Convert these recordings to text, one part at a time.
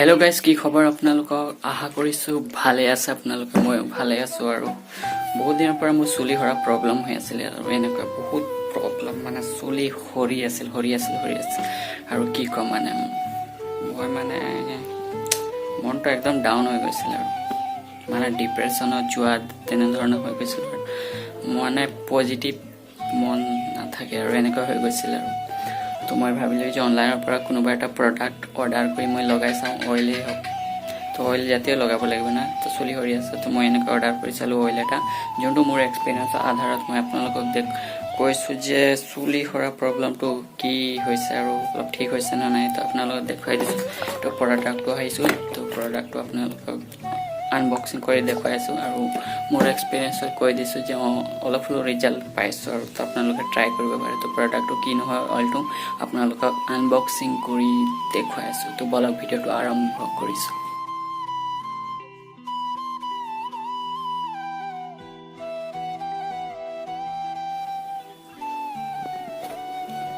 Hello guys की खबर आपनालोকক आशा करिसु भाले আছে आपनालोকে মই ভালে আছো আৰু বহুত দিনৰ পৰা মোৰ চুলি হৰা প্ৰবলেম হৈ আছিল আৰু এনেকা বহুত প্ৰবলেম মানে চুলি হৰি আছিল আৰু কি কম মানে মই মানে মনটো একদম ডাউন হৈ গৈছিল আৰু মানে ডিপ্ৰেছনত যোৱা তেনে ধৰণৰ হৈ গৈছিল মানে পজিটিভ মন নাথাকে আৰু এনেকা হৈ গৈছিল আৰু तो मैं भाविलो जे ऑनलाइन पर कोनोबा एटा प्रोडक्ट ऑर्डर करी मैं लगाई साउ ऑइले हो तो ऑइल जातीय लगाब লাগিব ना तो चुली हरि আছে तो मैं एनेका ऑर्डर करि चालू ऑइल एटा जोंटो मोर एक्सपीरियंस आधारत मैं आपनालोকক देख কৈছো যে চুলি হৰা প্ৰবলেমটো কি হৈছে আৰু অলপ ঠিক হৈছে না নাই তো আপোনালোকক দেখাই দিছো তো প্ৰডাক্টটো আহিছো তো প্ৰডাক্টটো আপোনালোকক আনবক্সিং কৰি দেখাইছো আৰু মোৰ এক্সপেৰিয়েন্সত কৈ দিছো যে অলপ ৰিজাল্ট পাইছো আৰু তো আপোনালোকে ট্ৰাই কৰিব পাৰে তো প্ৰডাক্টটো কি নহয় অইলটো আপোনালোকক আনবক্সিং কৰি দেখাইছো তো বলক ভিডিওটো আৰম্ভ কৰিছো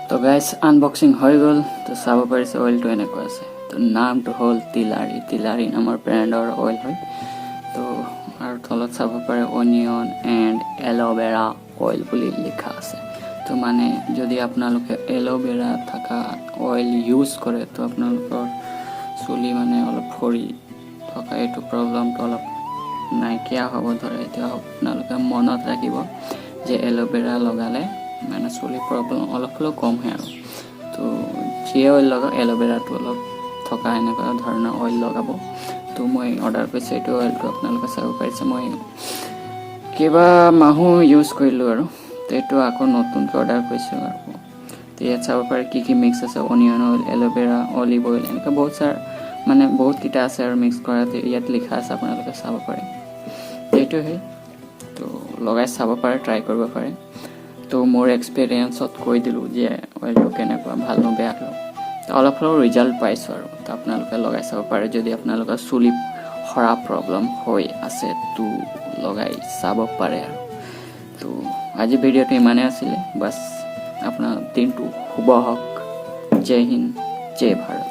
तो गाइस अनबॉक्सिंग हो गल तो सब पारिसे ऑयल तो एनेको আছে तो नाम तो हल तिलारी नाমৰ ব্ৰ্যান্ডৰ ऑयल হয় तो আৰু তলত চাব পাৰে অনিয়ন এন্ড এলোভেৰা অয়েল বুলি লিখা আছে তো মানে যদি আপোনালোকে এলোভেৰা থাকা অয়েল ইউজ কৰে তো আপোনালোকৰ চুলি মানে অলপ ফৰি থকা এটো প্ৰবলেমটো অলপ নাইকিয়া হ'ব ধৰে এতিয়া আপোনালোকে মনত ৰাখিব যে এলোভেৰা লগালে মানে চুলি প্ৰবলেম অলপ কম হয় আৰু তো যে অয়েল লগা এলোভেৰা তো অলপ থকা এনেকুৱা ধৰণৰ অয়েল লগাব তো মই অৰ্ডাৰ কৰিছো এইটো অয়েলটো আপোনালোকে চাব পাৰিছে মই কেবা মাহু ইউজ কৰিলো আৰু তো এইটো আকৌ নতুনকৈ অৰ্ডাৰ কৰিছো আৰু তো ইয়াত চাব পাৰে কি মিক্স আছে onion oil aloe vera olive oil এনেকুৱা বহুত সাৰ মানে বহুত কিটা আছে আৰু মিক্স কৰাতে ইয়াত লিখা আছে আপোনালোকে চাব পাৰে এইটো হে তো লগাই চাব পাৰে ট্ৰাই কৰিব পাৰে तो मोर एक्सपीरियंसत কৈ দিলু যে অয়েলটো কেনেকুৱা ভাল ন বেয়া অলপ ৰিজাল্ট পাইছো আৰু তো আপোনালোকে লগাই চাব পাৰে যদি আপোনালোকৰ চুলি হৰা প্ৰবলেম হৈ আছে তো লগাই চাব পাৰে আৰু তো আজি ভিডিওটো ইমানে আছিল বাস আপোনাৰ দিনটো শুভ হওক জয় হিন্দ জয় ভাৰত।